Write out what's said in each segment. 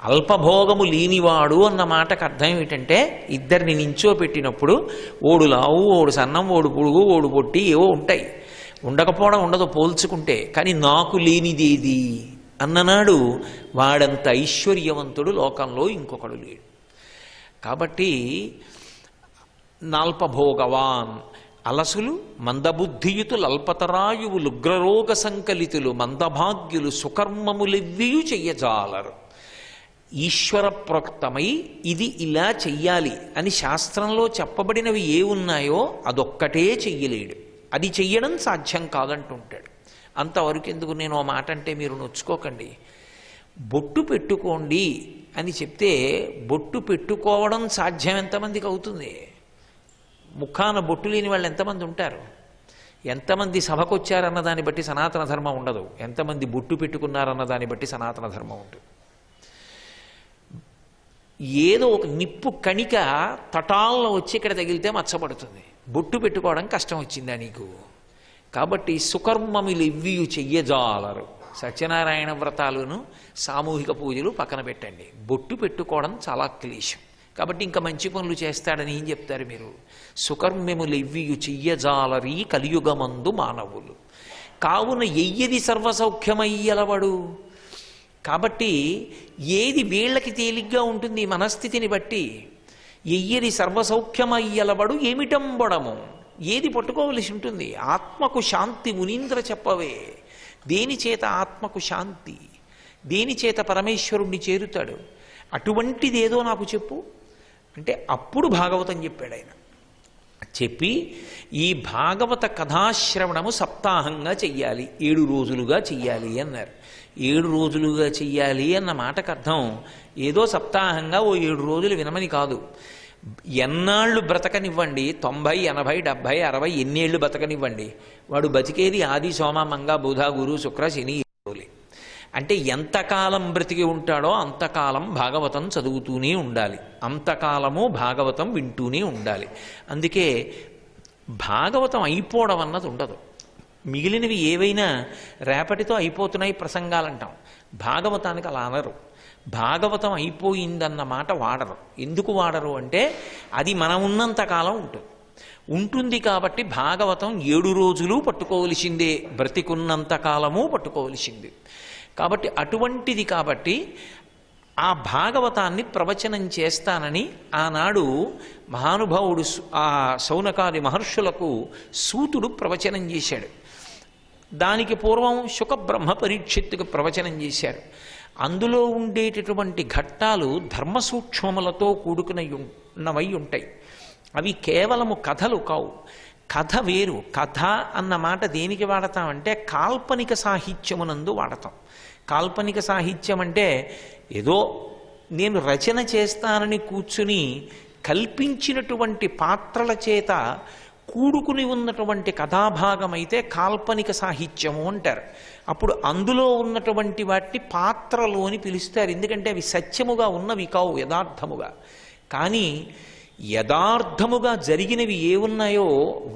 అల్పభోగము లేనివాడు అన్న మాటకు అర్థం ఏమిటంటే ఇద్దరిని నించోపెట్టినప్పుడు ఓడు లావు, ఓడు సన్నం, ఓడు పొడుగు, ఓడు పొట్టి ఏవో ఉంటాయి. ఉండకపోవడం ఉండదు పోల్చుకుంటే. కానీ నాకు లేనిదేది అన్ననాడు వాడంత ఐశ్వర్యవంతుడు లోకంలో ఇంకొకడు లేడు. కాబట్టి నాల్పభోగవాన్ అలసులు మందబుద్ధియుతులు అల్పతరాయువులు ఉగ్రరోగ సంకలితులు మందభాగ్యులు సుకర్మములెవ్వియు చెయ్యజాలరు. ఈశ్వర ప్రోక్తమై ఇది ఇలా చెయ్యాలి అని శాస్త్రంలో చెప్పబడినవి ఏ ఉన్నాయో అదొక్కటే చెయ్యలేడు. అది చెయ్యడం సాధ్యం కాదంటుంటాడు. అంతవరకు ఎందుకు నేను ఆ మాట అంటే మీరు నొచ్చుకోకండి. బొట్టు పెట్టుకోండి అని చెప్తే బొట్టు పెట్టుకోవడం సాధ్యం ఎంతమందికి అవుతుంది? ముఖాన బొట్టు లేని వాళ్ళు ఎంతమంది ఉంటారు? ఎంతమంది సభకు వచ్చారన్న దాన్ని బట్టి సనాతన ధర్మం ఉండదు. ఎంతమంది బొట్టు పెట్టుకున్నారన్న దాన్ని బట్టి సనాతన ధర్మం ఉంటుంది. ఏదో ఒక నిప్పు కణిక తటాల్లో వచ్చి ఇక్కడ తగిలితే మచ్చబడుతుంది. బొట్టు పెట్టుకోవడం కష్టం వచ్చిందా నీకు? కాబట్టి సుకర్మములు ఎవ్వియు చెయ్యజాలరు. సత్యనారాయణ వ్రతాలను సామూహిక పూజలు పక్కన పెట్టండి. బొట్టు పెట్టుకోవడం చాలా క్లేశం. కాబట్టి ఇంకా మంచి పనులు చేస్తాడని ఏం చెప్తారు మీరు? సుకర్మ్యములు ఎవ్వియు చెయ్యజాలరీ కలియుగమందు మానవులు కావున ఎయ్యది సర్వసౌఖ్యమయ్యలవడు. కాబట్టి ఏది వీళ్ళకి తేలిగ్గా ఉంటుంది మనస్థితిని బట్టి. ఎయ్యది సర్వసౌఖ్యమయ్యలవడు ఏమిటంబడము, ఏది పట్టుకోవలసి ఉంటుంది? ఆత్మకు శాంతి మునీంద్ర చెప్పవే. దేని చేత ఆత్మకు శాంతి, దేని చేత పరమేశ్వరుణ్ణి చేరుతాడు? అటువంటిదేదో నాకు చెప్పు అంటే అప్పుడు భాగవతం చెప్పాడు ఆయన. చెప్పి ఈ భాగవత కథాశ్రవణము సప్తాహంగా చెయ్యాలి, 7 రోజులుగా చెయ్యాలి అన్నారు. 7 రోజులుగా చెయ్యాలి అన్న మాటకు అర్థం ఏదో సప్తాహంగా ఓ 7 రోజులు వినమని కాదు. ఎన్నాళ్ళు బ్రతకనివ్వండి, 90, 80, 70, 60 ఎన్నేళ్ళు బతకనివ్వండి, వాడు బతికేది ఆది సోమ మంగ బుధ గురు శుక్ర శని ఏడులే. అంటే ఎంతకాలం బ్రతికి ఉంటాడో అంతకాలం భాగవతం చదువుతూనే ఉండాలి, అంతకాలము భాగవతం వింటూనే ఉండాలి. అందుకే భాగవతం అయిపోవడం అన్నది ఉండదు. మిగిలినవి ఏవైనా రేపటితో అయిపోతున్నాయి ప్రసంగాలంటాం. భాగవతానికి అలా అనరు. భాగవతం అయిపోయిందన్న మాట వాడరు. ఎందుకు వాడరు అంటే అది మనం ఉన్నంతకాలం ఉంటుంది కాబట్టి భాగవతం 7 రోజులు పట్టుకోవలసిందే, బ్రతికున్నంతకాలము పట్టుకోవలసిందే. కాబట్టి అటువంటిది కాబట్టి ఆ భాగవతాన్ని ప్రవచనం చేస్తానని ఆనాడు మహానుభావుడు ఆ శౌనకాది మహర్షులకు సూతుడు ప్రవచనం చేశాడు. దానికి పూర్వం శుకబ్రహ్మ పరీక్షిత్తుకు ప్రవచనం చేశారు. అందులో ఉండేటటువంటి ఘట్టాలు ధర్మసూక్ష్మములతో కూడుకున్నవై ఉంటాయి. అవి కేవలము కథలు కావు. కథ వేరు. కథ అన్న మాట దేనికి వాడతామంటే కాల్పనిక సాహిత్యమునందు వాడతాం. కాల్పనిక సాహిత్యం అంటే ఏదో నేను రచన చేస్తానని కూర్చుని కల్పించినటువంటి పాత్రల చేత కూడుకుని ఉన్నటువంటి కథాభాగం అయితే కాల్పనిక సాహిత్యము అంటారు. అప్పుడు అందులో ఉన్నటువంటి వాటిని పాత్రలు అని పిలుస్తారు. ఎందుకంటే అవి సత్యముగా ఉన్నవి కావు, యథార్థముగా. కానీ యథార్థముగా జరిగినవి ఏ ఉన్నాయో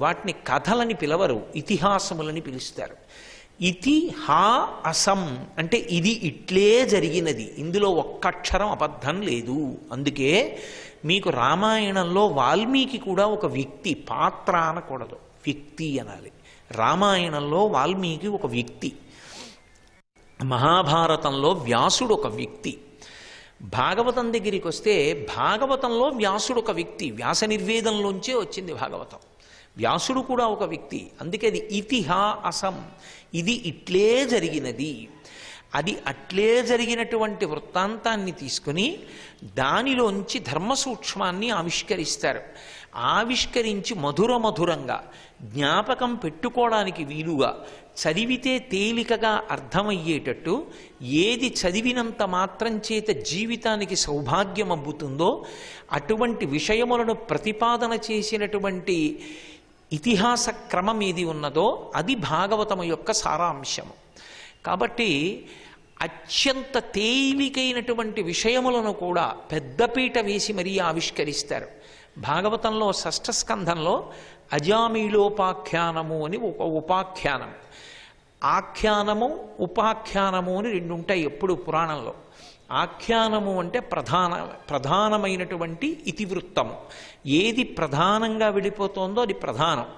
వాటిని కథలని పిలవరు, ఇతిహాసములని పిలుస్తారు. ఇతి హా అసం అంటే ఇది ఇట్లే జరిగినది, ఇందులో ఒక్కక్షరం అబద్ధం లేదు. అందుకే మీకు రామాయణంలో వాల్మీకి కూడా ఒక వ్యక్తి, పాత్ర అనకూడదు, వ్యక్తి అనాలి. రామాయణంలో వాల్మీకి ఒక వ్యక్తి, మహాభారతంలో వ్యాసుడు ఒక వ్యక్తి. భాగవతం దగ్గరికి వస్తే భాగవతంలో వ్యాసుడు ఒక వ్యక్తి, వ్యాస నిర్వేదంలోంచే వచ్చింది భాగవతం. వ్యాసుడు కూడా ఒక వ్యక్తి. అందుకే అది ఇతిహాసం, ఇది ఇట్లే జరిగినది. అది అట్లే జరిగినటువంటి వృత్తాంతాన్ని తీసుకుని దానిలోంచి ధర్మసూక్ష్మాన్ని ఆవిష్కరిస్తారు. ఆవిష్కరించి మధురంగా జ్ఞాపకం పెట్టుకోవడానికి వీలుగా, చదివితే తేలికగా అర్థమయ్యేటట్టు, ఏది చదివినంత మాత్రం చేత జీవితానికి సౌభాగ్యం అబ్బుతుందో అటువంటి విషయములను ప్రతిపాదన చేసినటువంటి ఇతిహాస క్రమం ఏది ఉన్నదో అది భాగవతము యొక్క సారాంశము. కాబట్టి అత్యంత తేలికైనటువంటి విషయములను కూడా పెద్దపీట వేసి మరీ ఆవిష్కరిస్తారు. భాగవతంలో 6వ స్కంధంలో అజామీలోపాఖ్యానము అని ఒక ఉపాఖ్యానం, ఆఖ్యానము ఉపాఖ్యానము అని 2 ఉంటాయి ఎప్పుడు పురాణంలో. ఆఖ్యానము అంటే ప్రధానమైనటువంటి ఇతివృత్తము. ఏది ప్రధానంగా వెళ్ళిపోతుందో అది ప్రధానం.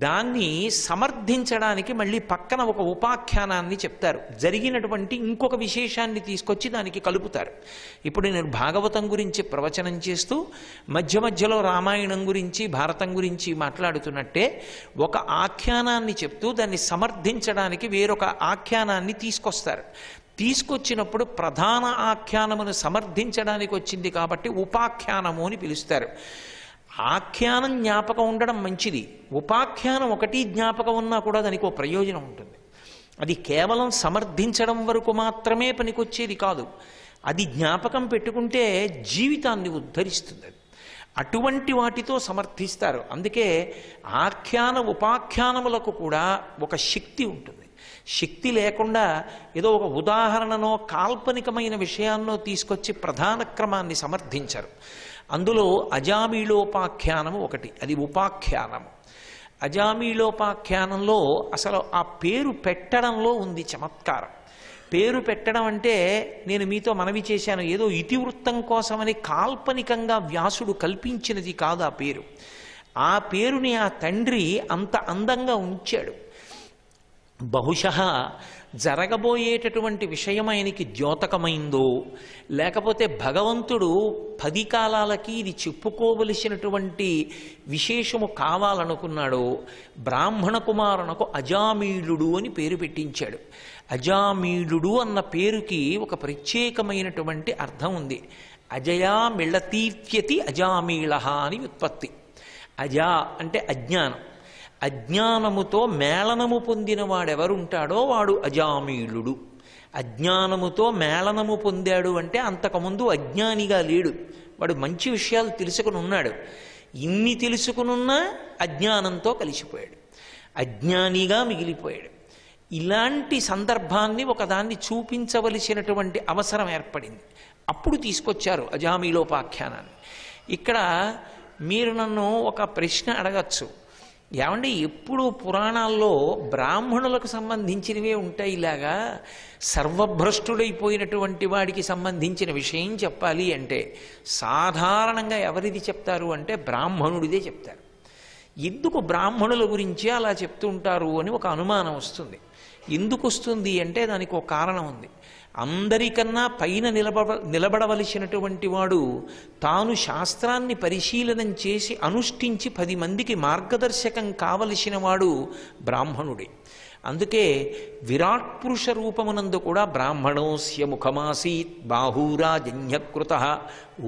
దాన్ని సమర్థించడానికి మళ్ళీ పక్కన ఒక ఉపాఖ్యానాన్ని చెప్తారు. జరిగినటువంటి ఇంకొక విశేషాన్ని తీసుకొచ్చి దానికి కలుపుతారు. ఇప్పుడు నేను భాగవతం గురించి ప్రవచనం చేస్తూ మధ్య మధ్యలో రామాయణం గురించి భారతం గురించి మాట్లాడుతున్నట్టే ఒక ఆఖ్యానాన్ని చెప్తూ దాన్ని సమర్థించడానికి వేరొక ఆఖ్యానాన్ని తీసుకొస్తారు. తీసుకొచ్చినప్పుడు ప్రధాన ఆఖ్యానమును సమర్థించడానికి వచ్చింది కాబట్టి ఉపాఖ్యానము అని పిలుస్తారు. ఆఖ్యానం జ్ఞాపకం ఉండడం మంచిది. ఉపాఖ్యానం ఒకటి జ్ఞాపకం ఉన్నా కూడా దానికి ఒక ప్రయోజనం ఉంటుంది. అది కేవలం సమర్థించడం వరకు మాత్రమే పనికొచ్చేది కాదు. అది జ్ఞాపకం పెట్టుకుంటే జీవితాన్ని ఉద్ధరిస్తుంది. అటువంటి వాటితో సమర్థిస్తారు. అందుకే ఆఖ్యాన ఉపాఖ్యానములకు కూడా ఒక శక్తి ఉంటుంది. శక్తి లేకుండా ఏదో ఒక ఉదాహరణనో కాల్పనికమైన విషయాన్నో తీసుకొచ్చి ప్రధాన క్రమాన్ని సమర్థించరు. అందులో అజామీళోపాఖ్యానము ఒకటి, అది ఉపాఖ్యానము. అజామీళోపాఖ్యానంలో అసలు ఆ పేరు పెట్టడంలో ఉంది చమత్కారం. పేరు పెట్టడం అంటే నేను మీతో మనవి చేశాను, ఏదో ఇతివృత్తం కోసమని కాల్పనికంగా వ్యాసుడు కల్పించినది కాదు ఆ పేరు. ఆ పేరుని ఆ తండ్రి అంత అందంగా ఉంచాడు. బహుశః జరగబోయేటటువంటి విషయం ఆయనకి ద్యోతకమైందో, లేకపోతే భగవంతుడు 10 కాలాలకి ఇది చెప్పుకోవలసినటువంటి విశేషము కావాలనుకున్నాడో బ్రాహ్మణ కుమారునకు అజామీళుడు అని పేరు పెట్టించాడు. అజామీళుడు అన్న పేరుకి ఒక ప్రత్యేకమైనటువంటి అర్థం ఉంది. అజయా మిళతీర్త్యతి అజామీళ అని వ్యుత్పత్తి. అజా అంటే అజ్ఞానం. అజ్ఞానముతో మేళనము పొందిన వాడెవరుంటాడో వాడు అజామీళుడు. అజ్ఞానముతో మేళనము పొందాడు అంటే అంతకుముందు అజ్ఞానిగా లేడు, వాడు మంచి విషయాలు తెలుసుకుని ఉన్నాడు. ఇన్ని తెలుసుకునున్నా అజ్ఞానంతో కలిసిపోయాడు, అజ్ఞానిగా మిగిలిపోయాడు. ఇలాంటి సందర్భాన్ని ఒకదాన్ని చూపించవలసినటువంటి అవసరం ఏర్పడింది. అప్పుడు తీసుకొచ్చారు అజామీళోపాఖ్యానాన్ని. ఇక్కడ మీరు నన్ను ఒక ప్రశ్న అడగచ్చు, ఏమంటే ఎప్పుడు పురాణాల్లో బ్రాహ్మణులకు సంబంధించినవే ఉంటాయి, ఇలాగా సర్వభ్రష్టుడైపోయినటువంటి వాడికి సంబంధించిన విషయం చెప్పాలి అంటే సాధారణంగా ఎవరిది చెప్తారు అంటే బ్రాహ్మణుడిదే చెప్తారు. ఎందుకు బ్రాహ్మణుల గురించి అలా చెప్తూ ఉంటారు అని ఒక అనుమానం వస్తుంది. ఎందుకు వస్తుంది అంటే దానికి ఒక కారణం ఉంది. అందరికన్నా పైన నిలబడవలసినటువంటి వాడు తాను శాస్త్రాన్ని పరిశీలనం చేసి అనుష్ఠించి 10 మందికి మార్గదర్శకం కావలసిన వాడు బ్రాహ్మణుడే. అందుకే విరాట్ పురుష రూపమునందు కూడా బ్రాహ్మణోస్య ముఖమాసీత్ బాహూరాజన్యకృత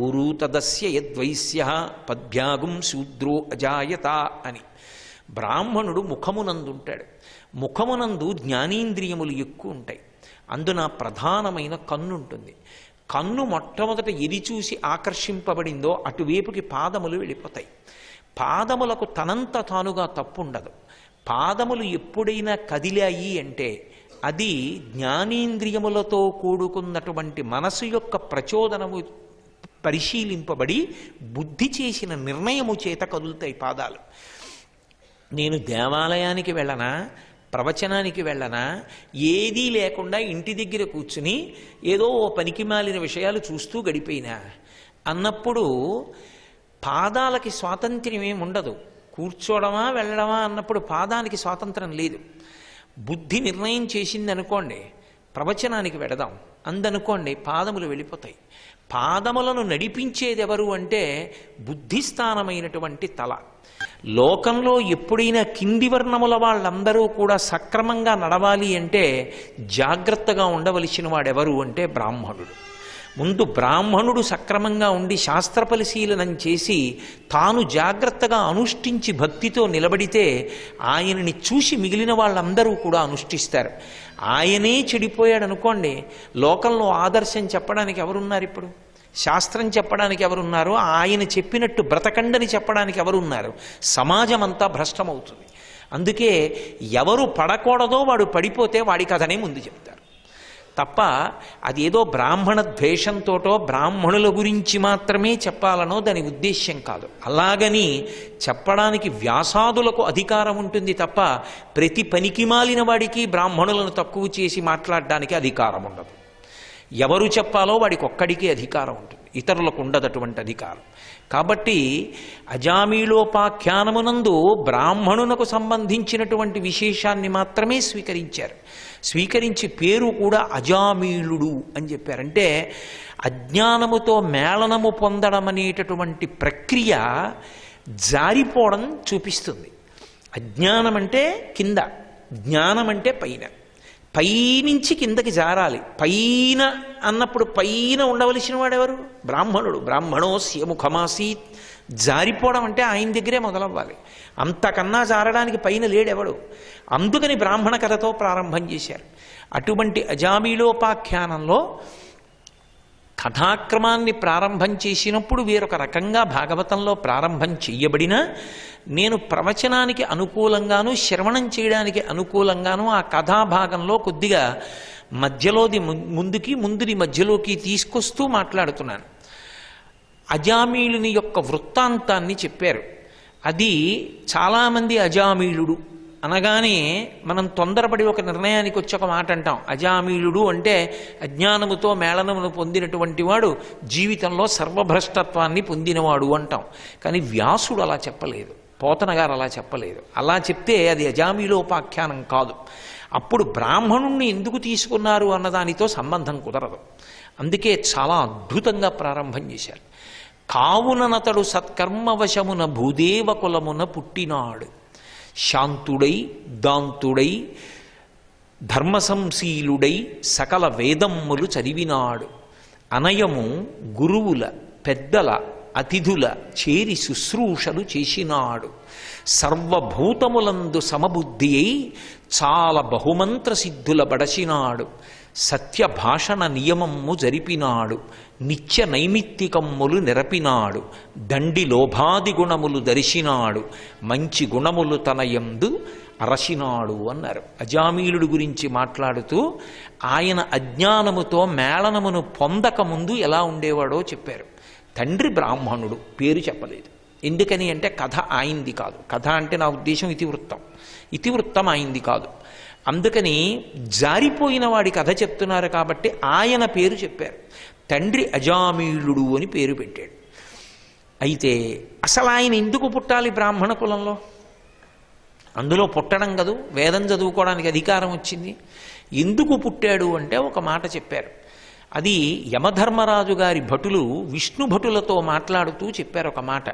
ఊరు తదస్య యద్వైశ్య పద్భ్యాగుం శూద్రో అజాయత అని. బ్రాహ్మణుడు ముఖమునందుంటాడు. ముఖమునందు జ్ఞానేంద్రియములు ఎక్కువ ఉంటాయి. అందున ప్రధానమైన కన్ను ఉంటుంది. కన్ను మొట్టమొదట ఎది చూసి ఆకర్షింపబడిందో అటువైపుకి పాదములు వెళ్ళిపోతాయి. పాదములకు తనంత తానుగా తప్పు ఉండదు. పాదములు ఎప్పుడైనా కదిలాయి అంటే అది జ్ఞానేంద్రియములతో కూడుకున్నటువంటి మనసు యొక్క ప్రచోదనము పరిశీలింపబడి బుద్ధి చేసిన నిర్ణయము చేత కదులుతాయి పాదాలు. నేను దేవాలయానికి వెళ్ళనా, ప్రవచనానికి వెళ్ళనా, ఏదీ లేకుండా ఇంటి దగ్గర కూర్చుని ఏదో ఓ పనికి మాలిన విషయాలు చూస్తూ గడిపోయినా అన్నప్పుడు పాదాలకి స్వాతంత్ర్యం ఏమి ఉండదు. కూర్చోవడమా వెళ్ళడమా అన్నప్పుడు పాదానికి స్వాతంత్రం లేదు. బుద్ధి నిర్ణయం చేసింది అనుకోండి, ప్రవచనానికి వెడదాం అందనుకోండి, పాదములు వెళ్ళిపోతాయి. పాదములను నడిపించేది ఎవరు అంటే బుద్ధిస్థానమైనటువంటి తల. లోకంలో ఎప్పుడైనా కింది వర్ణముల వాళ్ళందరూ కూడా సక్రమంగా నడవాలి అంటే జాగ్రత్తగా ఉండవలసిన వాడెవరు అంటే బ్రాహ్మణుడు. ముందు బ్రాహ్మణుడు సక్రమంగా ఉండి శాస్త్ర పరిశీలనం చేసి తాను జాగ్రత్తగా అనుష్ఠించి భక్తితో నిలబడితే ఆయనని చూసి మిగిలిన వాళ్ళందరూ కూడా అనుష్ఠిస్తారు. ఆయనే చెడిపోయాడు అనుకోండి, లోకంలో ఆదర్శం చెప్పడానికి ఎవరున్నారు? ఇప్పుడు శాస్త్రం చెప్పడానికి ఎవరున్నారు? ఆయన చెప్పినట్టు బ్రతకండని చెప్పడానికి ఎవరున్నారు? సమాజం అంతా భ్రష్టమవుతుంది. అందుకే ఎవరు పడకూడదో వాడు పడిపోతే వాడి కథనే ముందు చెప్తారు తప్ప అదేదో బ్రాహ్మణ ద్వేషంతోటో బ్రాహ్మణుల గురించి మాత్రమే చెప్పాలనో దాని ఉద్దేశ్యం కాదు. అలాగని చెప్పడానికి వ్యాసాదులకు అధికారం ఉంటుంది తప్ప ప్రతి పనికి మాలిన వాడికి బ్రాహ్మణులను తక్కువ చేసి మాట్లాడడానికి అధికారం ఉండదు. ఎవరు చెప్పాలో వాడికి ఒక్కడికే అధికారం ఉంటుంది, ఇతరులకు ఉండదు అటువంటి అధికారం. కాబట్టి అజామీలోపాఖ్యానమునందు బ్రాహ్మణునకు సంబంధించినటువంటి విశేషాన్ని మాత్రమే స్వీకరించారు. స్వీకరించి పేరు కూడా అజామీలుడు అని చెప్పారు. అంటే అజ్ఞానముతో మేళనము పొందడం అనేటటువంటి ప్రక్రియ జారిపోవడం చూపిస్తుంది. అజ్ఞానం అంటే కింద, జ్ఞానం అంటే పైన. పైనుంచి కిందకి జారాలి. పైన అన్నప్పుడు పైన ఉండవలసిన వాడెవరు? బ్రాహ్మణుడు. బ్రాహ్మణోస్య ముఖమాసీత్. జారిపోవడం అంటే ఆయన దగ్గరే మొదలవ్వాలి. అంతకన్నా జారడానికి పైన లేడెవడు. అందుకని బ్రాహ్మణ కథతో ప్రారంభం చేశారు. అటువంటి అజామీలోపాఖ్యానంలో కథాక్రమాన్ని ప్రారంభం చేసినప్పుడు వేరొక రకంగా భాగవతంలో ప్రారంభం చెయ్యబడినా, నేను ప్రవచనానికి అనుకూలంగాను శ్రవణం చేయడానికి అనుకూలంగాను ఆ కథాభాగంలో కొద్దిగా మధ్యలోది ముందుది మధ్యలోకి తీసుకొస్తూ మాట్లాడుతున్నాను. అజామీలుని యొక్క వృత్తాంతాన్ని చెప్పారు. అది చాలామంది అజామీలుడు అనగానే మనం తొందరపడి ఒక నిర్ణయానికి వచ్చి ఒక మాట అంటాం. అజామీలుడు అంటే అజ్ఞానముతో మేళనమును పొందినటువంటి వాడు, జీవితంలో సర్వభ్రష్టత్వాన్ని పొందినవాడు అంటాం. కానీ వ్యాసుడు అలా చెప్పలేదు, పోతన గారు అలా చెప్పలేదు. అలా చెప్తే అది అజామీలోపాఖ్యానం కాదు. అప్పుడు బ్రాహ్మణుణ్ణి ఎందుకు తీసుకున్నారు అన్నదానితో సంబంధం కుదరదు. అందుకే చాలా అద్భుతంగా ప్రారంభం చేశారు. కావుననతడు సత్కర్మవశమున భూదేవ కులమున పుట్టినాడు, శాంతుడై దాంతుడై ధర్మసంశీలుడై సకల వేదమ్ములు చదివినాడు. అనయము గురువుల పెద్దల అతిథుల చేరి శుశ్రూషలు చేసినాడు. సర్వభూతములందు సమబుద్ధి అయి చాలా బహుమంత్ర సిద్ధుల బడసినాడు. సత్యభాషణ నియమము జరిపినాడు. నిత్య నైమిత్తికమ్ములు నిరపినాడు. దండి లోభాది గుణములు దర్శినాడు. మంచి గుణములు తన యందు అరసినాడు అన్నారు. అజామీలుడు గురించి మాట్లాడుతూ ఆయన అజ్ఞానముతో మేళనమును పొందకముందు ఎలా ఉండేవాడో చెప్పారు. తండ్రి బ్రాహ్మణుడు, పేరు చెప్పలేదు. ఎందుకని అంటే కథ ఆయింది కాదు. కథ అంటే నా ఉద్దేశం ఇతివృత్తం. ఇతివృత్తం ఆయింది కాదు. అందుకని జారిపోయిన వాడి కథ చెప్తున్నారు కాబట్టి ఆయన పేరు చెప్పారు. తండ్రి అజామీలుడు అని పేరు పెట్టాడు. అయితే అసలు ఆయన ఎందుకు పుట్టాలి బ్రాహ్మణ కులంలో? అందులో పుట్టడం కదూ వేదం చదువుకోవడానికి అధికారం వచ్చింది. ఎందుకు పుట్టాడు అంటే ఒక మాట చెప్పారు. అది యమధర్మరాజు గారి భటులు విష్ణు భటులతో మాట్లాడుతూ చెప్పారు ఒక మాట.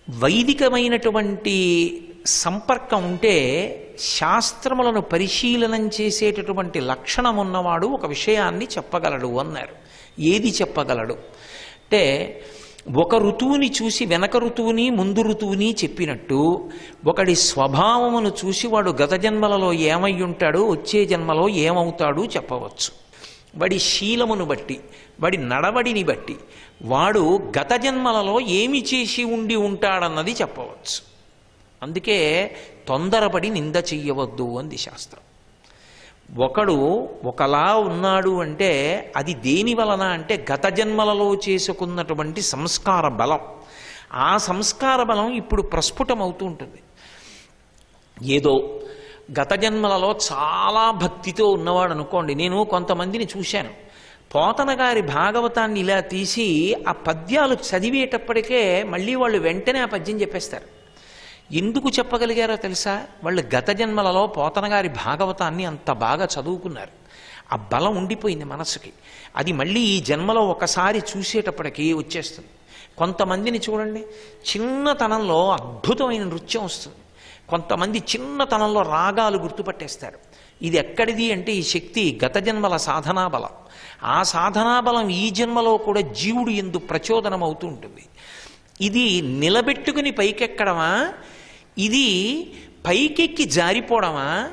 వైదికమైనటువంటి సంపర్కం ఉంటే శాస్త్రములను పరిశీలనం చేసేటటువంటి లక్షణం ఉన్నవాడు ఒక విషయాన్ని చెప్పగలడు అన్నారు. ఏది చెప్పగలడు అంటే, ఒక ఋతువుని చూసి వెనక ఋతువుని ముందు ఋతువుని చెప్పినట్టు ఒకడి స్వభావమును చూసి వాడు గత జన్మలలో ఏమై ఉంటాడు, వచ్చే జన్మలో ఏమవుతాడు చెప్పవచ్చు. వాడి శీలమును బట్టి, వాడి నడవడిని బట్టి వాడు గత జన్మలలో ఏమి చేసి ఉండి ఉంటాడన్నది చెప్పవచ్చు. అందుకే తొందరపడి నింద చెయ్యవద్దు అంది శాస్త్రం. ఒకడు ఒకలా ఉన్నాడు అంటే అది దేని వలన అంటే గత జన్మలలో చేసుకున్నటువంటి సంస్కార బలం. ఆ సంస్కార బలం ఇప్పుడు ప్రస్ఫుటమవుతూ ఉంటుంది. ఏదో గత జన్మలలో చాలా భక్తితో ఉన్నవాడు అనుకోండి. నేను కొంతమందిని చూశాను, పోతన గారి భాగవతాన్ని ఇలా తీసి ఆ పద్యాలు చదివేటప్పటికే మళ్ళీ వాళ్ళు వెంటనే ఆ పద్యం చెప్పేస్తారు. ఎందుకు చెప్పగలిగారో తెలుసా? వాళ్ళు గత జన్మలలో పోతన గారి భాగవతాన్ని అంత బాగా చదువుకున్నారు. ఆ బలం ఉండిపోయింది మనసుకి. అది మళ్ళీ ఈ జన్మలో ఒకసారి చూసేటప్పటికి వచ్చేస్తుంది. కొంతమందిని చూడండి, చిన్నతనంలో అద్భుతమైన నృత్యం వస్తుంది. కొంతమంది చిన్నతనంలో రాగాలు గుర్తుపట్టేస్తారు. ఇది ఎక్కడిది అంటే ఈ శక్తి గత జన్మల సాధనా బలం. ఆ సాధనా బలం ఈ జన్మలో కూడా జీవుడు ఎందు ప్రచోదనం అవుతూ ఉంటుంది. ఇది నిలబెట్టుకుని పైకెక్కడమా, ఇది పైకెక్కి జారిపోవడమా,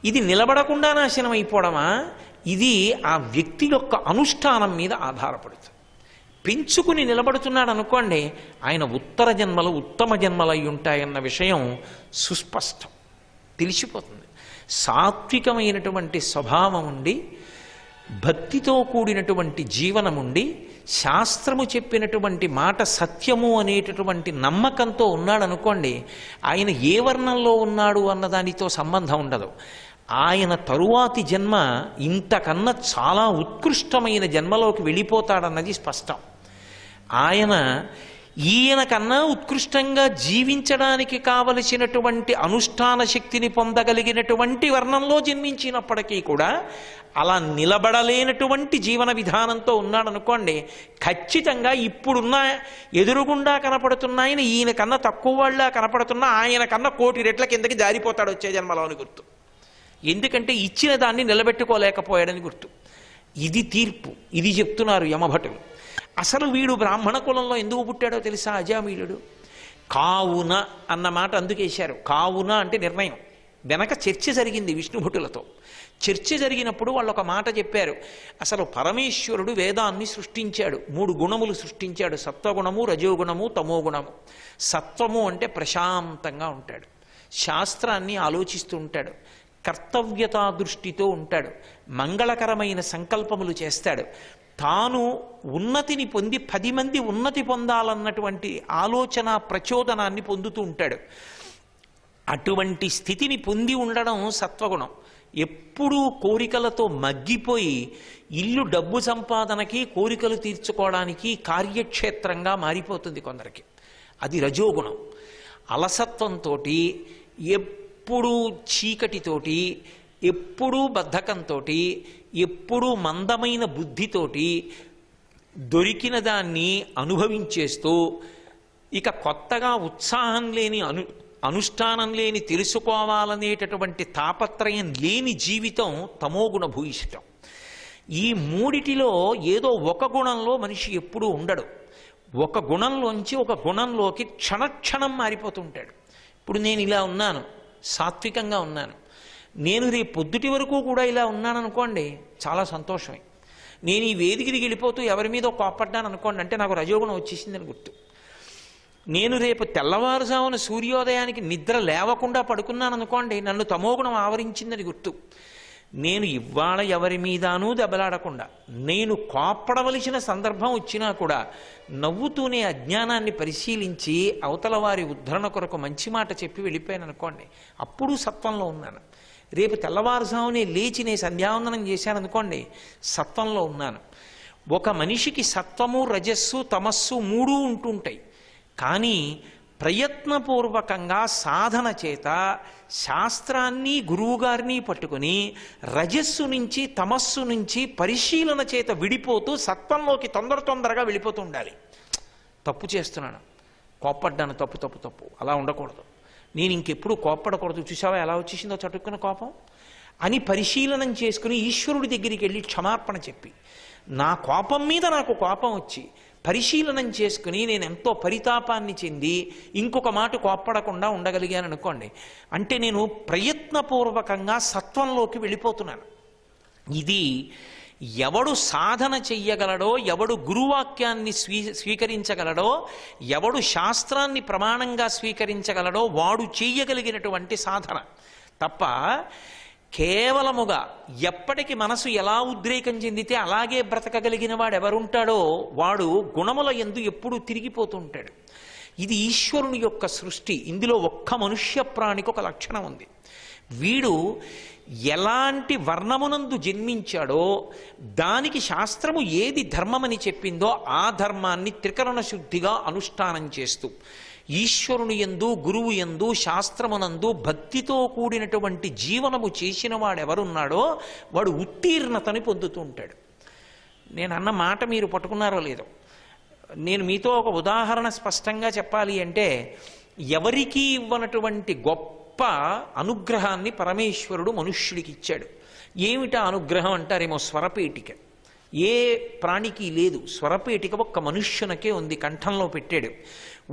ఇది నిలబడకుండా నాశనం అయిపోవడమా, ఇది ఆ వ్యక్తి యొక్క అనుష్ఠానం మీద ఆధారపడుతుంది. పెంచుకుని నిలబడుతున్నాడు అనుకోండి, ఆయన ఉత్తర జన్మలు ఉత్తమ జన్మలు అయి ఉంటాయన్న విషయం సుస్పష్టం, తెలిసిపోతుంది. సాత్వికమైనటువంటి స్వభావం ఉండి, భక్తితో కూడినటువంటి జీవనం ఉండి, శాస్త్రము చెప్పినటువంటి మాట సత్యము అనేటటువంటి నమ్మకంతో ఉన్నాడు అనుకోండి, ఆయన ఏ వర్ణంలో ఉన్నాడు అన్నదానితో సంబంధం ఉండదు. ఆయన తరువాతి జన్మ ఇంతకన్నా చాలా ఉత్కృష్టమైన జన్మలోకి వెళ్ళిపోతాడన్నది స్పష్టం. ఈయన కన్నా ఉత్కృష్టంగా జీవించడానికి కావలసినటువంటి అనుష్ఠాన శక్తిని పొందగలిగినటువంటి వర్ణంలో జన్మించినప్పటికీ కూడా అలా నిలబడలేనటువంటి జీవన విధానంతో ఉన్నాడనుకోండి, ఖచ్చితంగా ఇప్పుడున్న ఎదురుగుండా కనపడుతున్న ఈయన కన్నా తక్కువ వాళ్ళ కనపడుతున్న ఆయన కన్నా 1,000,000 రెట్ల కిందకి జారిపోతాడు వచ్చే జన్మలోని గుర్తు. ఎందుకంటే ఇచ్చిన దాన్ని నిలబెట్టుకోలేకపోయాడని గుర్తు. ఇది తీర్పు, ఇది చెప్తున్నారు యమభటులు. అసలు వీడు బ్రాహ్మణ కులంలో ఎందుకు పుట్టాడో తెలుసా అజామిళుడు? కావున అన్న మాట అందుకేశారు. కావున అంటే నిర్ణయం. వెనక చర్చ జరిగింది విష్ణుభటులతో. చర్చ జరిగినప్పుడు వాళ్ళు ఒక మాట చెప్పారు. అసలు పరమేశ్వరుడు వేదాన్ని సృష్టించాడు, 3 గుణములు సృష్టించాడు, సత్వగుణము, రజోగుణము, తమోగుణము. సత్వము అంటే ప్రశాంతంగా ఉంటాడు, శాస్త్రాన్ని ఆలోచిస్తూ ఉంటాడు, కర్తవ్యతా దృష్టితో ఉంటాడు, మంగళకరమైన సంకల్పములు చేస్తాడు, తాను ఉన్నతిని పొంది 10 మంది ఉన్నతి పొందాలన్నటువంటి ఆలోచన ప్రచోదనాన్ని పొందుతూ ఉంటాడు. అటువంటి స్థితిని పొంది ఉండడం సత్వగుణం. ఎప్పుడూ కోరికలతో మగ్గిపోయి ఇల్లు డబ్బు సంపాదనకి, కోరికలు తీర్చుకోవడానికి కార్యక్షేత్రంగా మారిపోతుంది కొందరికి. అది రజోగుణం. అలసత్వంతో, ఎప్పుడూ చీకటితోటి, ఎప్పుడూ బద్ధకంతో, ఎప్పుడూ మందమైన బుద్ధితోటి దొరికిన దాన్ని అనుభవించేస్తూ, ఇక కొత్తగా ఉత్సాహం లేని అనుష్ఠానం లేని తెలుసుకోవాలనేటటువంటి తాపత్రయం లేని జీవితం తమోగుణ భూయిష్టం. ఈ మూడిటిలో ఏదో ఒక గుణంలో మనిషి ఎప్పుడూ ఉండడు. ఒక గుణంలోంచి ఒక గుణంలోకి క్షణక్షణం మారిపోతుంటాడు. ఇప్పుడు నేను ఇలా ఉన్నాను, సాత్వికంగా ఉన్నాను, నేను రేపు పొద్దుటి వరకు కూడా ఇలా ఉన్నాను అనుకోండి, చాలా సంతోషమే. నేను ఈ వేదికకి వెళ్ళిపోతూ ఎవరి మీద కోప్పడ్డాను అనుకోండి, అంటే నాకు రజోగుణం వచ్చేసిందని గుర్తు. నేను రేపు తెల్లవారుజామున సూర్యోదయానికి నిద్ర లేవకుండా పడుకున్నాను అనుకోండి, నన్ను తమోగుణం ఆవరించిందని గుర్తు. నేను ఇవాళ ఎవరి మీదానూ దెబ్బలాడకుండా, నేను కోప్పడవలసిన సందర్భం వచ్చినా కూడా నవ్వుతూనే అజ్ఞానాన్ని పరిశీలించి అవతల వారి ఉద్ధరణ కొరకు మంచి మాట చెప్పి వెళ్ళిపోయాను అనుకోండి, అప్పుడు సత్వంలో ఉన్నాను. రేపు తెల్లవారుజామునే లేచి నేను సంధ్యావందనం చేశాను అనుకోండి, సత్వంలో ఉన్నాను. ఒక మనిషికి సత్వము, రజస్సు, తమస్సు 3 ఉంటుంటాయి. కానీ ప్రయత్నపూర్వకంగా సాధన చేత శాస్త్రాన్ని, గురువుగారిని పట్టుకుని రజస్సు నుంచి, తమస్సు నుంచి పరిశీలన చేత విడిపోతూ సత్వంలోకి తొందరగా వెళ్ళిపోతూ ఉండాలి. తప్పు చేస్తున్నాను, కోప్పడ్డాను, తప్పు అలా ఉండకూడదు, నేను ఇంకెప్పుడు కోప్పడకూడదు, చూసావా ఎలా వచ్చేసిందో చటుక్కున కోపం అని పరిశీలనం చేసుకుని ఈశ్వరుడి దగ్గరికి వెళ్ళి క్షమార్పణ చెప్పి, నా కోపం మీద నాకు కోపం వచ్చి పరిశీలనం చేసుకుని నేను ఎంతో పరితాపాన్ని చెంది ఇంకొక మాట కోప్పడకుండా ఉండగలిగాను అనుకోండి, అంటే నేను ప్రయత్నపూర్వకంగా సత్వంలోకి వెళ్ళిపోతున్నాను. ఇది ఎవడు సాధన చెయ్యగలడో, ఎవడు గురువాక్యాన్ని స్వీకరించగలడో, ఎవడు శాస్త్రాన్ని ప్రమాణంగా స్వీకరించగలడో వాడు చెయ్యగలిగినటువంటి సాధన తప్ప కేవలముగా ఎప్పటికి మనసు ఎలా ఉద్రేకం చెందితే అలాగే బ్రతకగలిగిన వాడు ఎవరుంటాడో వాడు గుణముల యందు ఎప్పుడూ తిరిగిపోతూ ఉంటాడు. ఇది ఈశ్వరుని యొక్క సృష్టి. ఇందులో ఒక్క మనుష్య ప్రాణికి ఒక లక్షణం ఉంది. వీడు ఎలాంటి వర్ణమునందు జన్మించాడో దానికి శాస్త్రము ఏది ధర్మమని చెప్పిందో ఆ ధర్మాన్ని త్రికరణ శుద్ధిగా అనుష్ఠానం చేస్తూ ఈశ్వరుని యందు, గురువు యందు, శాస్త్రమునందు భక్తితో కూడినటువంటి జీవనము చేసిన వాడెవరున్నాడో వాడు ఉత్తీర్ణతని పొందుతూ ఉంటాడు. నేను అన్న మాట మీరు పట్టుకున్నారో లేదో, నేను మీతో ఒక ఉదాహరణ స్పష్టంగా చెప్పాలి అంటే, ఎవరికీ ఇవ్వనటువంటి గొప్ప అనుగ్రహాన్ని పరమేశ్వరుడు మనుష్యుడికి ఇచ్చాడు. ఏమిటా అనుగ్రహం అంటారేమో, స్వరపేటిక. ఏ ప్రాణికి లేదు, స్వరపేటిక ఒక్క మనుష్యునికే ఉంది, కంఠంలో పెట్టాడు.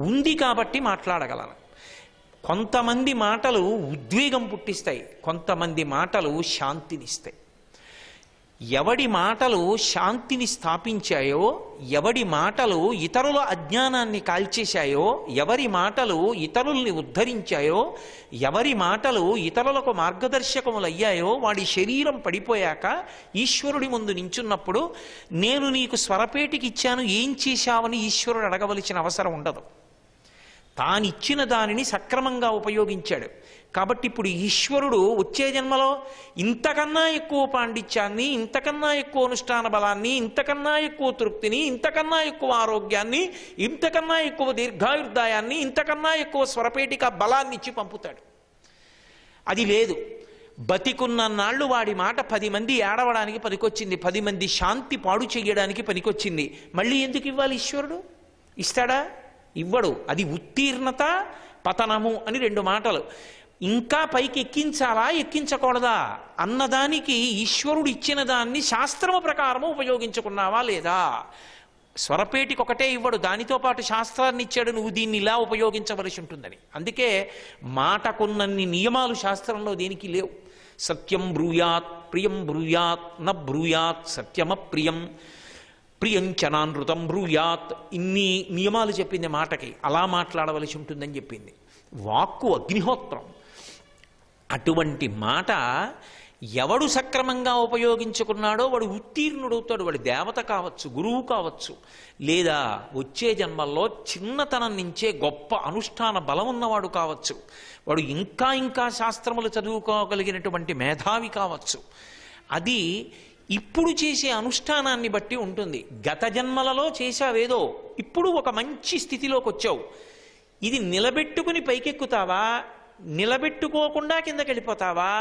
ఉంది కాబట్టి మాట్లాడగలను. కొంతమంది మాటలు ఉద్వేగం పుట్టిస్తాయి, కొంతమంది మాటలు శాంతినిస్తాయి. ఎవడి మాటలు శాంతిని స్థాపించాయో, ఎవడి మాటలు ఇతరుల అజ్ఞానాన్ని కాల్చేశాయో, ఎవరి మాటలు ఇతరుల్ని ఉద్ధరించాయో, ఎవరి మాటలు ఇతరులకు మార్గదర్శకములయ్యాయో వాడి శరీరం పడిపోయాక ఈశ్వరుడి ముందు నించున్నప్పుడు నేను నీకు స్వరపేటికి ఇచ్చాను, ఏం చేశావని ఈశ్వరుడు అడగవలసిన అవసరం ఉండదు. తానిచ్చిన దానిని సక్రమంగా ఉపయోగించాడు. కాబట్టి ఇప్పుడు ఈశ్వరుడు వచ్చే జన్మలో ఇంతకన్నా ఎక్కువ పాండిత్యాన్ని, ఇంతకన్నా ఎక్కువ అనుష్ఠాన బలాన్ని, ఇంతకన్నా ఎక్కువ తృప్తిని, ఇంతకన్నా ఎక్కువ ఆరోగ్యాన్ని, ఇంతకన్నా ఎక్కువ దీర్ఘాయుర్దాయాన్ని, ఇంతకన్నా ఎక్కువ స్వరపేటిక బలాన్ని ఇచ్చి పంపుతాడు. అది లేదు. బతికున్న నాళ్ళు వాడి మాట 10 మంది ఏడవడానికి పనికొచ్చింది, 10 మంది శాంతి పాడు చెయ్యడానికి పనికొచ్చింది. మళ్ళీ ఎందుకు ఇవ్వాలి ఈశ్వరుడు? ఇస్తాడా? ఇవ్వడు. అది ఉత్తీర్ణత, పతనము అని 2 మాటలు. ఇంకా పైకి ఎక్కించాలా ఎక్కించకూడదా అన్నదానికి ఈశ్వరుడు ఇచ్చిన దాన్ని శాస్త్రము ప్రకారము ఉపయోగించుకున్నావా లేదా? స్వరపేటికి ఒకటే ఇవ్వడు, దానితో పాటు శాస్త్రాన్ని ఇచ్చాడు, నువ్వు దీన్ని ఇలా ఉపయోగించవలసి ఉంటుందని. అందుకే మాటకున్నన్ని నియమాలు శాస్త్రంలో దేనికి లేవు. సత్యం బ్రూయాత్, ప్రియం బ్రూయాత్, న బ్రూయాత్ సత్యమప్రియం, ప్రియంచనానృతం బ్రూయాత్. ఇన్ని నియమాలు చెప్పింది మాటకి. అలా మాట్లాడవలసి ఉంటుందని చెప్పింది. వాక్కు అగ్నిహోత్రం. అటువంటి మాట ఎవడు సక్రమంగా ఉపయోగించుకున్నాడో వాడు ఉత్తీర్ణుడవుతాడు. వాడు దేవత కావచ్చు, గురువు కావచ్చు, లేదా వచ్చే జన్మల్లో చిన్నతనం నుంచే గొప్ప అనుష్ఠాన బలం ఉన్నవాడు కావచ్చు, వాడు ఇంకా ఇంకా శాస్త్రములు చదువుకోగలిగినటువంటి మేధావి కావచ్చు. అది ఇప్పుడు చేసే అనుష్ఠానాన్ని బట్టి ఉంటుంది. గత జన్మలలో చేశావేదో, ఇప్పుడు ఒక మంచి స్థితిలోకి వచ్చావు. ఇది నిలబెట్టుకుని పైకెక్కుతావా, నిలబెట్టుకోకుండా కిందకి వెళ్ళిపోతావా,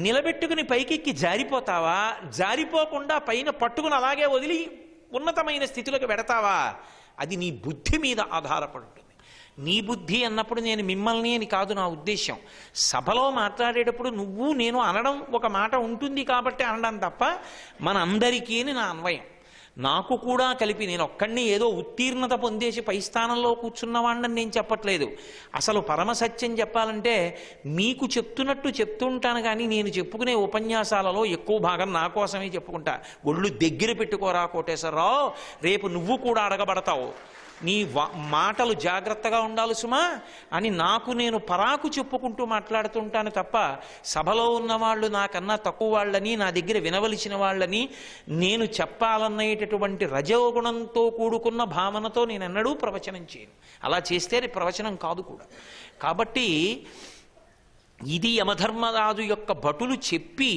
నిలబెట్టుకుని పైకెక్కి జారిపోతావా, జారిపోకుండా పైన పట్టుకుని అలాగే వదిలి ఉన్నతమైన స్థితిలోకి పెడతావా, అది నీ బుద్ధి మీద ఆధారపడి ఉంటుంది. నీ బుద్ధి అన్నప్పుడు నేను మిమ్మల్ని అని కాదు నా ఉద్దేశం. సభలో మాట్లాడేటప్పుడు నువ్వు నేను అనడం ఒక మాట ఉంటుంది కాబట్టి అనడం తప్ప మన అందరికీ నా అన్వయం. నాకు కూడా కలిపి నేను ఒక్కడిని ఏదో ఉత్తీర్ణత పొందేసి పై స్థానంలో కూర్చున్నవాడిని నేను చెప్పట్లేదు. అసలు పరమసత్యం చెప్పాలంటే మీకు చెప్తున్నట్టు చెప్తుంటాను, కానీ నేను చెప్పుకునే ఉపన్యాసాలలో ఎక్కువ భాగం నా కోసమే చెప్పుకుంటా. ఒళ్ళు దగ్గర పెట్టుకోరా కోటేశ్వరరావు, రేపు నువ్వు కూడా అడగబడతావు, నీ మాటలు జాగ్రత్తగా ఉండాలి సుమా అని నాకు నేను పరాకు చెప్పుకుంటూ మాట్లాడుతుంటాను తప్ప సభలో ఉన్నవాళ్ళు నాకన్నా తక్కువ వాళ్ళని, నా దగ్గర వినవలసిన వాళ్ళని నేను చెప్పాలనేటటువంటి రజోగుణంతో కూడుకున్న భావనతో నేను ఎన్నడూ ప్రవచనం చేయను. అలా చేస్తే ప్రవచనం కాదు కూడా. కాబట్టి ఇది యమధర్మరాజు యొక్క భటులు చెప్పి,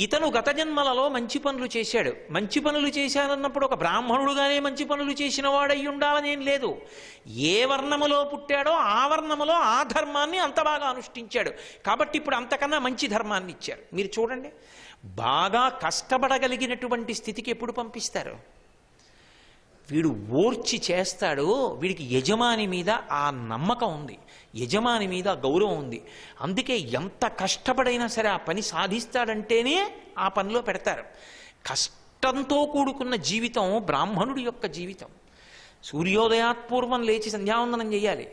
ఇతను గత జన్మలలో మంచి పనులు చేశాడు. మంచి పనులు చేశానన్నప్పుడు ఒక బ్రాహ్మణుడుగానే మంచి పనులు చేసిన వాడై ఉండాలనేం లేదు. ఏ వర్ణములో పుట్టాడో ఆ వర్ణములో ఆ ధర్మాన్ని అంత బాగా అనుష్ఠించాడు కాబట్టి ఇప్పుడు అంతకన్నా మంచి ధర్మాన్ని ఇచ్చారు. మీరు చూడండి, బాగా కష్టపడగలిగినటువంటి స్థితికి ఎప్పుడు పంపిస్తారు? వీడు ఓర్చి చేస్తాడు, వీడికి యజమాని మీద ఆ నమ్మకం ఉంది, యజమాని మీద గౌరవం ఉంది. అందుకే ఎంత కష్టపడైనా సరే ఆ పని సాధిస్తాడంటేనే ఆ పనిలో పెడతారు. కష్టంతో కూడుకున్న జీవితం బ్రాహ్మణుడి యొక్క జీవితం. సూర్యోదయాత్పూర్వం లేచి సంధ్యావందనం చేయాలి,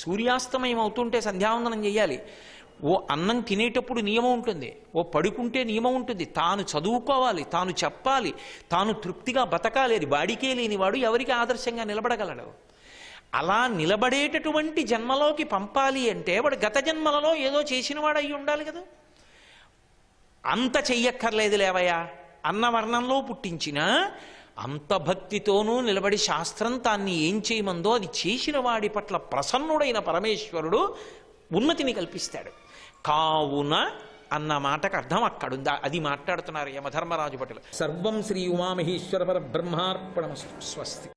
సూర్యాస్తమయం అవుతుంటే సంధ్యావందనం చేయాలి. ఓ అన్నం తినేటప్పుడు నియమం ఉంటుంది, ఓ పడుకుంటే నియమం ఉంటుంది. తాను చదువుకోవాలి, తాను చెప్పాలి, తాను తృప్తిగా బతకాలి. అది వాడికే లేనివాడు ఎవరికి ఆదర్శంగా నిలబడగలడు? అలా నిలబడేటటువంటి జన్మలోకి పంపాలి అంటే వాడు గత జన్మలలో ఏదో చేసినవాడు అయి ఉండాలి కదా. అంత చెయ్యక్కర్లేదు లేవయ్యా అన్న వర్ణంలో పుట్టించినా అంత భక్తితోనూ నిలబడి శాస్త్రం తాన్ని ఏం చేయమందో అది చేసిన వాడి పట్ల ప్రసన్నుడైన పరమేశ్వరుడు ఉన్నతిని కల్పిస్తాడు. కావున అన్న మాటకు అర్థం అక్కడుందా, అది మాట్లాడుతున్నారు యమధర్మరాజు భటులు. సర్వం శ్రీ ఉమామహేశ్వర పరబ్రహ్మార్పణమస్తు. స్వస్తి.